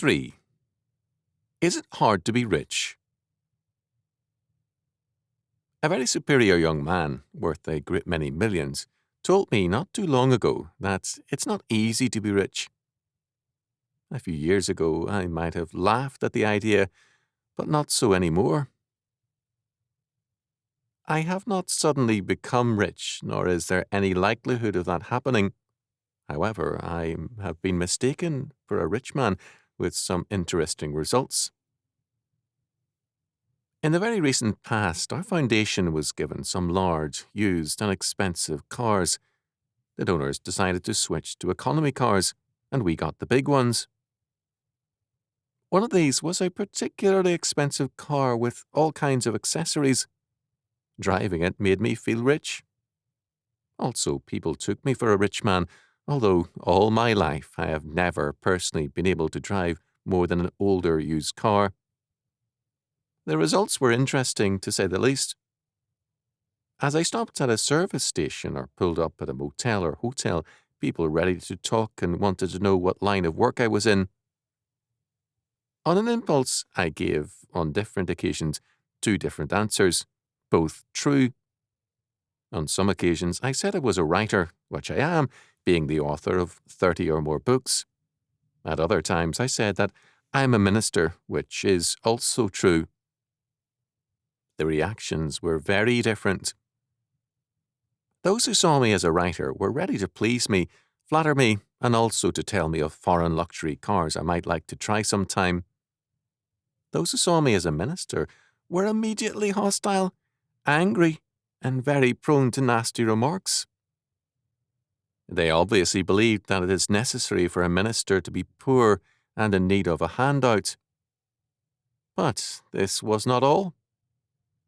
3. Is it hard to be rich? A very superior young man, worth a great many millions, told me not too long ago that it's not easy to be rich. A few years ago, I might have laughed at the idea, but not so anymore. I have not suddenly become rich, nor is there any likelihood of that happening. However, I have been mistaken for a rich man with some interesting results. In the very recent past, our foundation was given some large, used and expensive cars. The donors decided to switch to economy cars, and we got the big ones. One of these was a particularly expensive car with all kinds of accessories. Driving it made me feel rich. Also, people took me for a rich man, although all my life I have never personally been able to drive more than an older used car. The results were interesting, to say the least. As I stopped at a service station or pulled up at a motel or hotel, people ready to talk and wanted to know what line of work I was in. On an impulse, I gave, on different occasions, 2 different answers, both true. On some occasions, I said I was a writer, which I am, being the author of 30 or more books. At other times, I said that I'm a minister, which is also true. The reactions were very different. Those who saw me as a writer were ready to please me, flatter me, and also to tell me of foreign luxury cars I might like to try sometime. Those who saw me as a minister were immediately hostile, angry, and very prone to nasty remarks. They obviously believed that it is necessary for a minister to be poor and in need of a handout. But this was not all.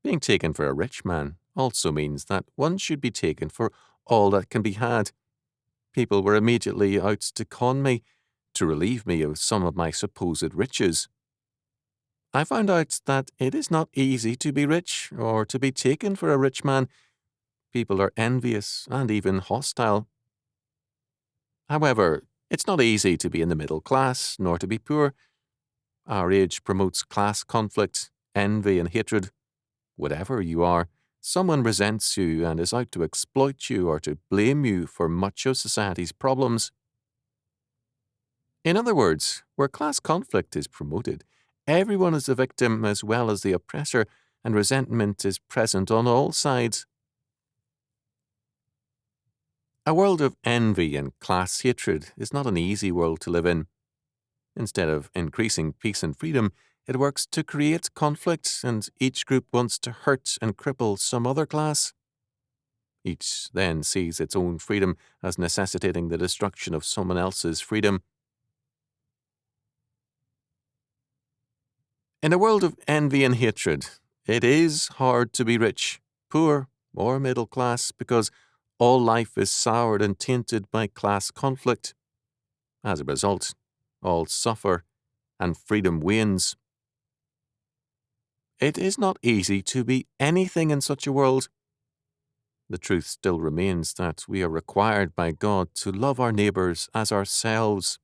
Being taken for a rich man also means that one should be taken for all that can be had. People were immediately out to con me, to relieve me of some of my supposed riches. I found out that it is not easy to be rich or to be taken for a rich man. People are envious and even hostile. However, it's not easy to be in the middle class, nor to be poor. Our age promotes class conflict, envy and hatred. Whatever you are, someone resents you and is out to exploit you or to blame you for much of society's problems. In other words, where class conflict is promoted, everyone is the victim as well as the oppressor, and resentment is present on all sides. A world of envy and class hatred is not an easy world to live in. Instead of increasing peace and freedom, it works to create conflict, and each group wants to hurt and cripple some other class. Each then sees its own freedom as necessitating the destruction of someone else's freedom. In a world of envy and hatred, it is hard to be rich, poor, or middle class because all life is soured and tainted by class conflict. As a result, all suffer and freedom wanes. It is not easy to be anything in such a world. The truth still remains that we are required by God to love our neighbours as ourselves.